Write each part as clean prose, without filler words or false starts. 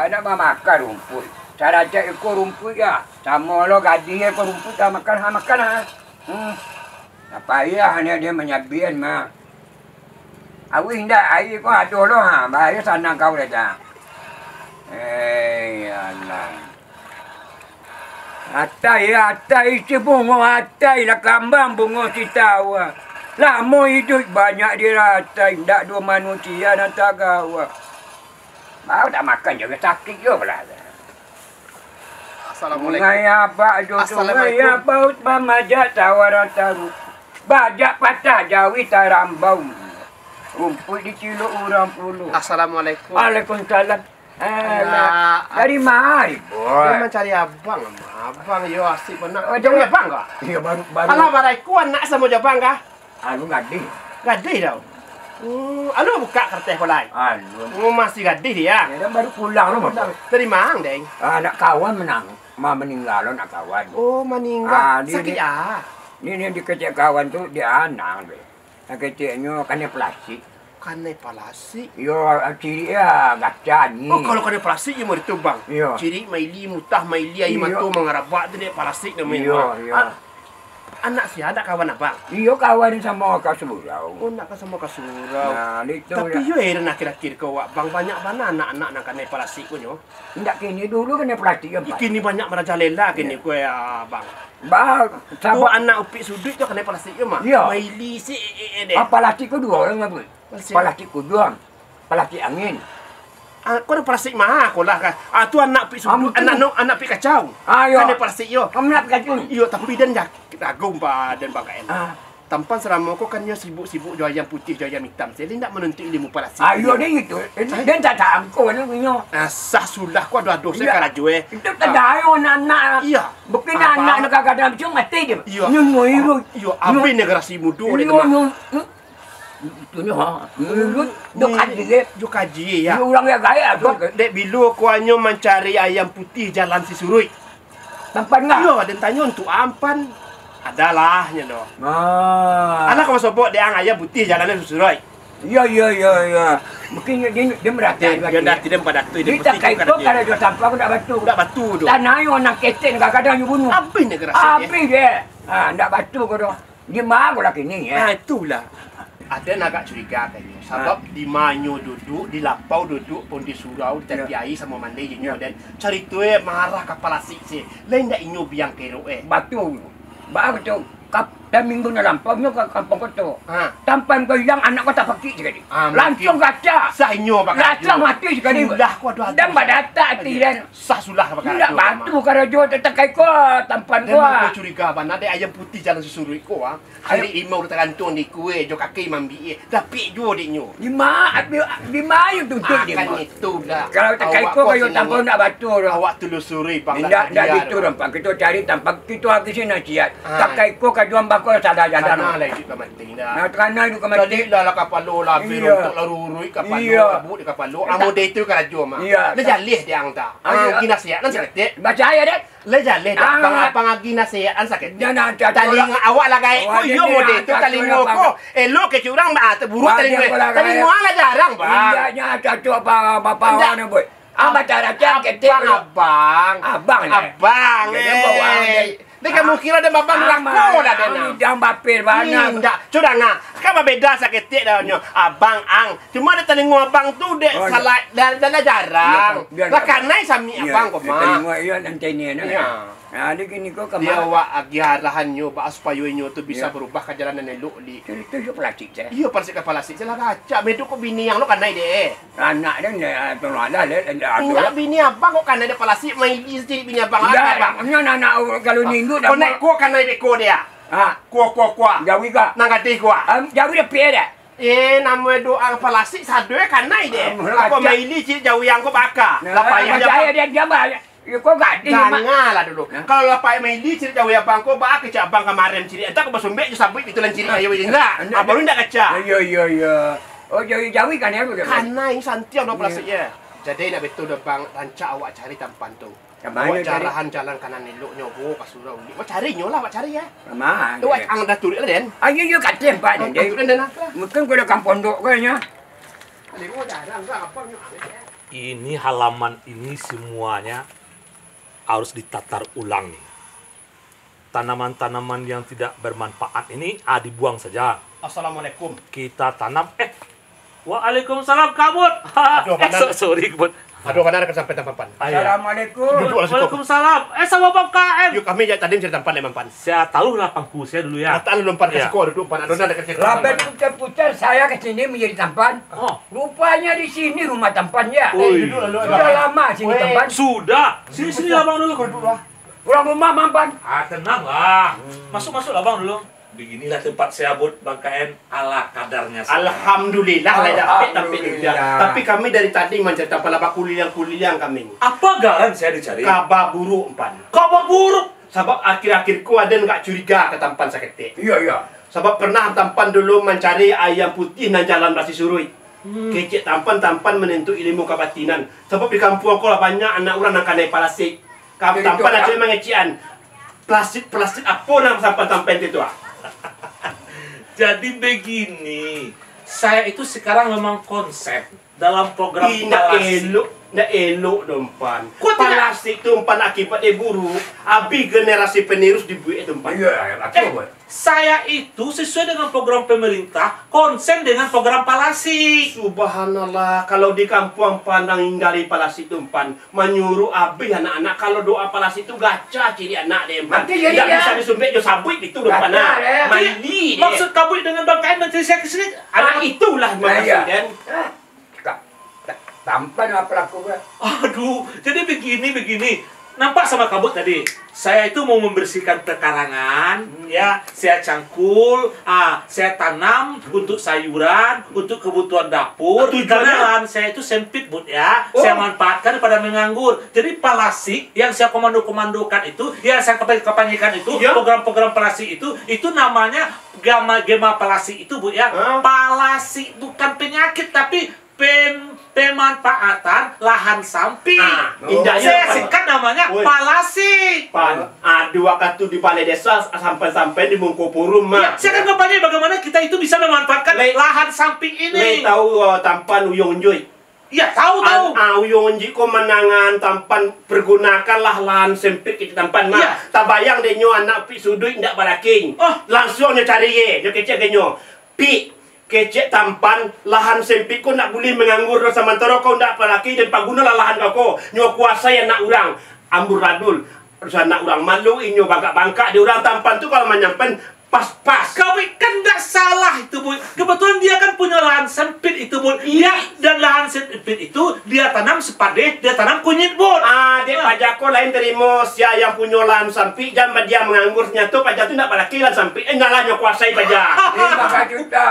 nak makan rumput. Cara cek ikut rumput ya. Sama lo gaji ikut rumput dah makan ha. Tak payah hanya dia menyabian mah. Awih ndak air kau ada lo ha. Bahaya sana kau dah. Allah. Atai isi bunga atai lah kambang bunga si tawa. Lama hidup banyak diratai. Tak dua manusia dan tak gawa. Mau tak makan juga sakit juga pula. Assalamualaikum. Ngaya apa jodoh ngaya baut mamajak tawaran taru. Bajak patah jawi tarambau. Rumput diciluk orang puluh. Assalamualaikum. Waalaikumsalam. Dari mana? Dia mencari abang. Abang yo asik benar. Jauh abang kah? Iya baru. Alah barai kuan nak sama abang kah? Alu gadis. Gadis tau. Alu buka kertas kolai. Alu. Masih gadis dia. Dia baru pulang loh. Dari mana, Deng? Nak kawan menang. Meninggal lo nak kawan. Oh, meninggal. Sakit ah. Ini di kecil kawan tu dia anak be. Nak kecilnya kena plastik. Kena plastik. Yo ciri ya gacan ni. Oh, kalau kena plastik dia mau ditubang. Yo. Ciri maili mutah maili ai matu mengarabak tu dia plastik namanya. Yo. Anak si ada kawan abang. Iyo kawan sama kau surau. Oh, nak sama ke surau. Nah, itu. Tapi yo heran akhir-akhir kau abang banyak mana anak-anak nak kena plastik punya. Tidak kini dulu kena plastik ya. Kini banyak merajalela kini kau abang. Bah, tu anak upik sudut tu kena plastik ya mak. Maili si deh. Plastik ku dua orang apa? Plastik ku dua. Plastik angin. Kau ada plastik mah kau lah kan. Tu anak upik sudut, anak upik kacau. Kena plastik yo. Kamu nak kacau? Yo, tapi dan jagung dan bangkain. Tampan selama kau kan sibuk jual ayam putih, jual ayam hitam. Saya tidak menuntut ilmu plastik. Ayo dia itu. Dan tak angko ni punya. Sah sulah kau ada dosa kalau jual. Itu tak ada anak. Iya. Bukan anak kadang-kadang cuma mati dia. Iya. Iyo. Apa generasi muda dia tu? Itu ni ha. Dok kaji ya. Orang yang gaya tu. Dek bilu kau hanya mencari ayam putih jalan si surui. Tampan enggak? Iya, dan tanya untuk ampan. Adalah nya doh. Anak kau sobok dia ayam putih jalannya si surui. Ya. Mungkin dia merata. Dia dah tidak pada tu dia tak kait tu kalau dia sampah aku tak batu. Tak batu tu. Tanah yo nak keten kadang-kadang you bunuh. Apa ni kerasa dia? Apa dia? Ndak batu kau doh. Dia marah laki ni ya. Itulah. Ada nak agak curiga kayaknya. Sebab di Manyo duduk, di Lapau duduk pun di surau, di tepi air sama mandi je dan cari tu marah kepala si. Lain dak inyo biang kerok Batu. Baru tu dan minggu na lampau nyo ke kampung kau tu. Tampan kau yang anak kau tak pakik sekali. Langsung kaca. Sah inyo bakal. Langsung mati sekali. Sudah kau ada. Dan badata hati dan. Sah sulah bakal. Tidak batu kalau jo tetekai kau tampan kau. Dan kau curiga ban ada ayam putih jalan susurui kau Hari imau tergantung di kue jo kaki mambi. Tapi jo dinyo. Di mana you tutup dia. Kan itu dah. Kalau tekai kau kau tampan nak batu. Awak telusuri bang. Tidak gitu rampak kita cari tampak kita lagi sini siat. Tekai kau kajuan bakal salah jalan. Karena lah itu mati dah. Nah, kerana itu mati. Tadi lah kapal lo lah untuk larurui kapal lo abu di kapal lo. Amo de itu kan jo mah. Le jalih dia angta. Gina siat nan sakit. Baca ya dek. Le jalih dah. Pang gina siat an sakit. Jangan talinga awak lah gay. Ko yo mo de itu talinga ko. Lo ke curang ba buru talinga. Talinga lah jarang ba. Iya cocok apa wana boy. Apa cara cakap abang. Dia kamu kira ada babang lako dah dena. Jangan bapir banyak. Tidak, sudah ngah. Kan beda sakit dia dah abang ang. Cuma ada telinga abang tu dek salah dan jarang. Lah karena sami abang kau mah. Telinga iya nanti ni na. Nah, di kini kau kemana? Dia awak agi arahan nyo ba supaya nyo tu bisa berubah ke jalan elok li. Itu yo plastik je. Iya plastik ke plastik. Salah kaca. Medu kau bini yang lo kanai deh. Anak dia tu ada le. Enggak bini abang kau kanai dia plastik main di sini bini abang. Abang. Anak kalau ni kau naik kau kanai beko dia. Kuah. Jawi ka. Nang kati kuah. Jawi dia pia dah. Nama doang plastik sadu kanai deh. Apa maili ciri jauh yang kau bakar. Lapaya dia jabat. Kau gadis jangan lah dulu. Kalau lapai maili ciri jauh yang bangko bak ke abang kemarin ciri. Entah kau bersumber je sampai itu lan ciri ayo enggak. Baru ndak kaca. Iya. Oh jawi kan ya. Kanai santiang no plastik ya. Jadi nak betul bang rancak awak cari tampan tu. Awak jarahan jalan kanan elok nyobo ke surau. Awak cari nyolah, awak cari ya. Mana? Awak ang dah turik lah den. Ayo kat tempat ni. Turik den nak. Mungkin kau dah kampung dok kau nya. Ada kau jarang ke apa Ini halaman ini semuanya harus ditatar ulang nih. Tanaman-tanaman yang tidak bermanfaat ini dibuang saja. Assalamualaikum. Kita tanam. Waalaikumsalam kabut. Aduh, Sorry kabut. Aduh, kan ada sampai tampan. Assalamualaikum. Waalaikumsalam. Sama Bapak KM. Yuk kami tadi mencari tampan lempan. Saya tahu lah pangku saya dulu ya. Kataan lompat ke Iya. sekolah duduk pan. Aduh, ada kecil. Labet putar-putar saya ke sini menjadi tampan. Oh, Rupanya di sini rumah tampannya. Ui. Duduk lalu. Sudah lama sini Weh. tampan. sudah. Sini abang dulu. Orang rumah mampan. Tenang lah. Masuk abang dulu. Beginilah tempat saya buat Bang KM ala kadarnya. Alhamdulillah lah dapat tapi Alhamdulillah. tidak. Tapi kami dari tadi mencari tampan apa kuliang kami. Apa garan saya dicari? Kabar buruk pan. Kabar buruk. Sebab akhir-akhirku ada nggak curiga ke tampan sakit. Iya. Sebab pernah tampan dulu mencari ayam putih dan jalan basi surui. Kecik tampan menentu ilmu kebatinan. Sebab di kampung aku lah banyak anak orang yang kanai palasik. Jadi Tampan itu, lah Kak? cuma mengecian. Plastik apa nama tampan itu ah? Jadi begini, saya itu sekarang memang konsep dalam program Tidak Palasi. elok dong pan. Kok tidak? Palasik itu pan akibat buruk. Abi generasi penerus dibuat itu pan. Iya, aku. Saya itu sesuai dengan program pemerintah, konsen dengan program Palasi. Subhanallah, kalau di kampung pandang hindari palasik itu pan, menyuruh abi anak-anak kalau doa palasik itu gacha ciri anak deh pan. Nanti jadi Tidak dia. bisa disumpit jo sabut itu dong pan. Gacha, ya. Maili deh. Maksud kabut dengan Bang KM dan saya kesini Anak itulah Nah, iya. maksud dan Tampan apa laku gue? Aduh, jadi begini. Nampak sama kabut tadi. Saya itu mau membersihkan pekarangan, ya. Saya cangkul, saya tanam untuk sayuran, untuk kebutuhan dapur. Tujuannya? Karena lahan saya itu sempit, Bud, ya. Oh. Saya manfaatkan pada menganggur. Jadi Palasi yang saya komandokan itu, yang saya kepanyikan itu, Iya. program-program Palasi itu namanya Gema Palasi itu, Bu, ya. Hah? Palasi bukan penyakit, tapi pemanfaatan lahan samping. indahnya Saya pan. singkat namanya Woi. Palasi. Pan, dua kartu di balai desa sampai di Mungkopurum Ya, mah. saya kan kampanye bagaimana kita itu bisa memanfaatkan Le- lahan samping Lei ini. tahu tampan uyong joy. Ya, tahu. Uyong jiko menangan tampan pergunakanlah lahan sempit kita tampan mah. Iya. Tabayang deh nyo anak pi sudut ndak baraking. Oh. Langsung nyo cari ye, nyo kecek nyo. Pi kecek tampan lahan sempit kau nak boleh menganggur sementara kau ndak baraking dan pagunalah lahan kau. Nyo kuasai anak orang. Amburadul. Terus anak orang malu inyo bangka-bangka di orang tampan tu kalau menyampan pas-pas. Kau kan nggak salah itu, Bu. Kebetulan dia kan punya lahan sempit itu, Bu. Iya. Dan lahan sempit itu dia tanam sepade, dia tanam kunyit, Bu. Dek pajakku lain terima sia yang punya lahan sampi jam dia menganggur nyatu pajak tu nak balaki lahan sampi ngalah nyo kuasai pajak. Ini maka kita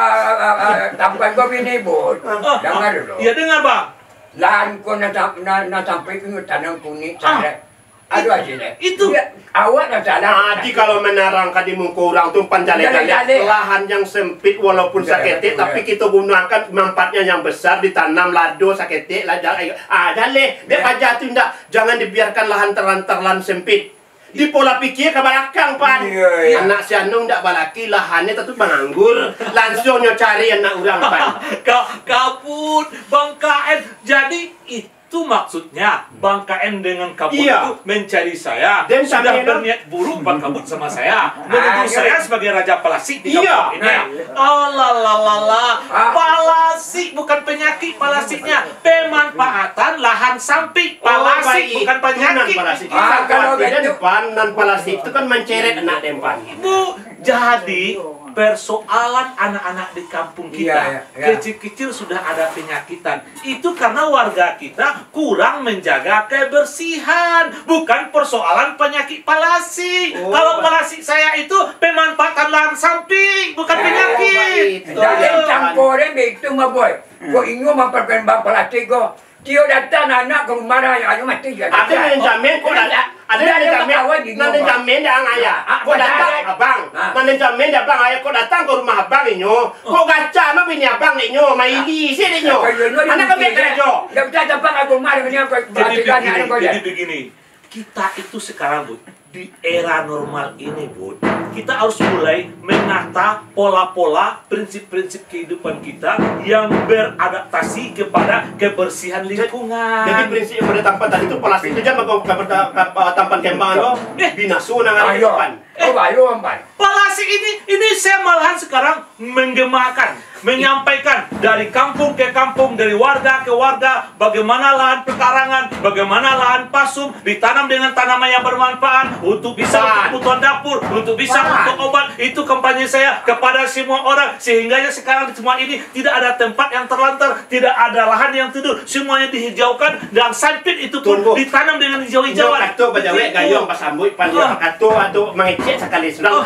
tampan gue bini bud. Dengar dulu. Ya, dengar, Bang. Lahan ko na sampai itu tanam kuning cara. Aduh aja deh. Itu. Awak dah salah. Adi kalau menarang kadi mungko orang tu panjale-jale Jale-jale. lahan yang sempit walaupun sakete tapi kita gunakan manfaatnya yang besar ditanam lado sakete lah jale. Dek pajak tu ndak jangan dibiarkan lahan terlantar sempit. Di pola pikir ke belakang pan. Iya. Anak si Anung ndak balaki lahannya tetap menganggur langsung nyo cari anak orang pan. Kabut, Bang KM. Jadi itu maksudnya Bang KM dengan kabut Iya. itu mencari saya. Dan sudah sampai berniat buruk Bang Kabut sama saya. Menuduh saya sebagai Raja Palasi di Iya. kampung ini. Oh la. Palasi bukan penyakit Palasinya. Pemanfaatan lahan samping. Palasi bukan penyakit. Kalau Kalau gitu. depan nan palasik itu kan menceret anak dempan. Bu, jadi persoalan anak-anak di kampung kita Iya, iya. kecil-kecil sudah ada penyakitan. Itu karena warga kita kurang menjaga kebersihan, bukan persoalan penyakit Palasi. Oh, Kalau Palasi saya itu pemanfaatan lahan samping, bukan penyakit. Jangan campurin itu mah boy. Kau ingin memperkenalkan pelatih kau. Tio datang anak ke rumah raya, ayo mati je. Ada yang jamin kok ada yang jamin nanti jamin dah ayah kok datang abang nanti jamin dah abang ayah kok datang ke rumah abang inyo kok gacha no bini abang inyo maili sini inyo anak kami kerja Dah kita dapat aku rumah dengan kau. Jadi begini, kita itu sekarang, Bu, di era normal ini, Bud, kita harus mulai menata pola-pola, prinsip-prinsip kehidupan kita yang beradaptasi kepada kebersihan lingkungan. Jadi prinsip yang pada tampan tadi itu plastik itu jangan tampan kembangan lo binasu nangan Ayo. depan. Oh, bayo ampan. Palasi ini saya malahan sekarang menggemakan, menyampaikan dari kampung ke kampung, dari warga ke warga, bagaimana lahan pekarangan, bagaimana lahan pasum ditanam dengan tanaman yang bermanfaat untuk bisa untuk kebutuhan dapur, untuk bisa untuk obat. Itu kampanye saya kepada semua orang, sehingga sekarang semua ini tidak ada tempat yang terlantar, tidak ada lahan yang tidur, semuanya dihijaukan dan sempit itu pun ditanam dengan hijau-hijauan. Kato bajawe gayong pasambut panjang kato atau mengecek sekali sudah.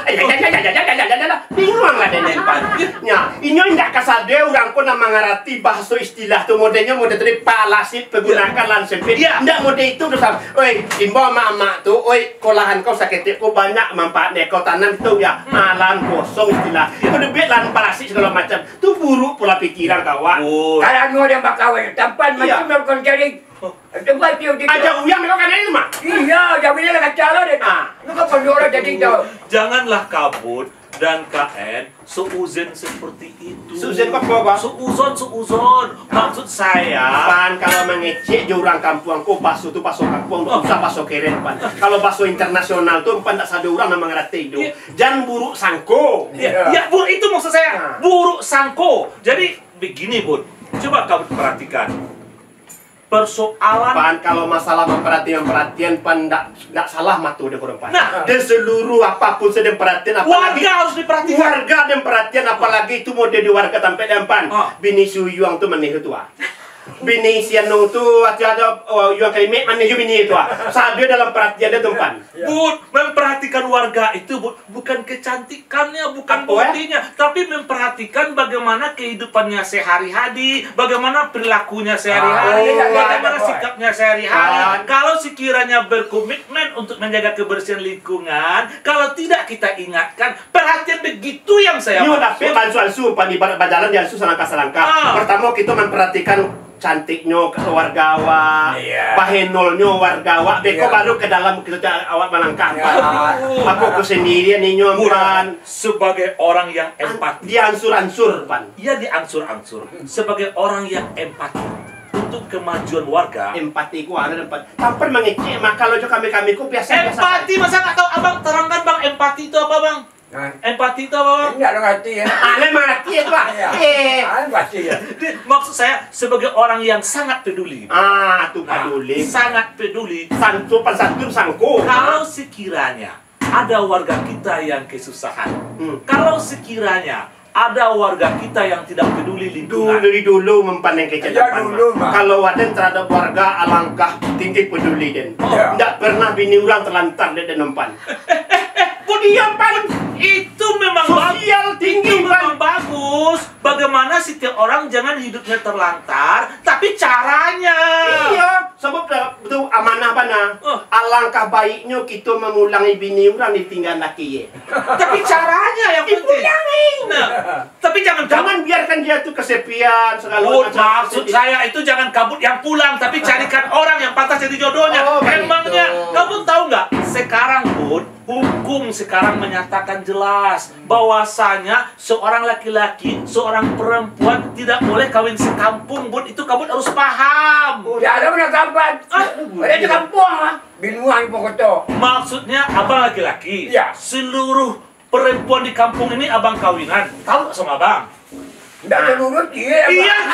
Bingung lah den pan. Nya, inyo indak kasade urang ko na mangarati bahasa istilah tu modenya mode tadi palasit pergunakan lan sempit. Ndak mode itu dosa. Oi, imbo mak tu, oi, kolahan kau sakit ko banyak manfaatnya kau tanam itu ya. Alam kosong istilah. Itu debet lan palasit segala macam. Tu buruk pola pikiran kawan. Kalau nu ada bakawan tampan macam melakukan cari. Tempat dia Aja uyang kau kan ini mah. Iya, jawabnya lah kacau deh. Lu kan perlu orang jadi tahu. Janganlah kabut dan KN seuzon seperti itu. Seuzon apa? Seuzon. Maksud saya, pan kalau mengecek jurang kampung ko baso tu baso kampung usah baso keren pan. Kalau baso internasional tu pan tak ada orang nama ngerti itu. Jangan buruk sangko. Ya, buruk itu maksud saya. Buruk sangko. Jadi begini, Bud. Coba kamu perhatikan. Persoalan pan kalau masalah perhatian pan ndak salah matu deh kurang pan. Nah, dan seluruh apapun sedang perhatian apalagi warga harus diperhatikan. Warga dan perhatian apalagi itu mode di warga sampai dan bini suyuang tu meneh tua. Bini sianong tu ada yuang kalimat meneh bini itu. Saat dia dalam perhatian dia tempan. Bud, memperhatikan warga itu bukan kecantikannya, bukan bodinya, tapi memperhatikan bagaimana kehidupannya sehari-hari, bagaimana perilakunya sehari-hari, bagaimana sikapnya sehari-hari. Kalau sekiranya berkomitmen untuk menjaga kebersihan lingkungan, kalau tidak kita ingatkan, perhatian begitu yang saya maksud. Tapi bansu-bansu, pan ibarat berjalan dia susah langkah-langkah. Pertama kita memperhatikan cantiknya warga pahenolnya warga beko baru ke dalam kita awak melangkah. Aku kesendirian ini nyoman sebagai orang yang empati. Diansur-ansur pan. Iya diansur-ansur. Sebagai orang yang empati untuk kemajuan warga. Empati ku ada empati. Tanpa mengecek maka kalau kami ku biasa. Empati masa nggak tahu abang terangkan bang empati itu apa bang? Empati itu apa? Enggak ada ngerti ya. Ngerti ya pak. Pasti ya. Maksud saya sebagai orang yang sangat peduli. Tuh peduli. Sangat peduli. Santu pasantun sangko. Kalau sekiranya ada warga kita yang kesusahan, kalau sekiranya ada warga kita yang tidak peduli lingkungan. Dari dulu memandang kecacatan. Kalau waden terhadap warga alangkah tinggi peduli den. Tidak pernah bini orang terlantar den nempan. Dia pan itu memang sosial tinggi, memang bagus. Bagaimana setiap orang jangan hidupnya terlantar, tapi caranya. Iya, sebab betul amanah pana. Alangkah baiknya kita mengulangi bini orang ditinggal laki. Tapi caranya yang penting. Nah, tapi jangan biarkan dia tuh kesepian segala macam. Maksud saya itu jangan kabut yang pulang, tapi carikan orang yang pantas jadi jodohnya. Emangnya kamu tahu nggak? Sekarang Bud, hukum sekarang menyatakan jelas bahwasanya seorang laki-laki, seorang perempuan tidak boleh kawin sekampung, Bud. Itu kamu harus paham. Tidak ada benar kampung. Ada di kampung lah. Binuang pokoknya. Maksudnya abang laki-laki. Iya. Seluruh perempuan di kampung ini abang kawinan. Tahu nggak sama abang? Tidak menurut dia. Iya,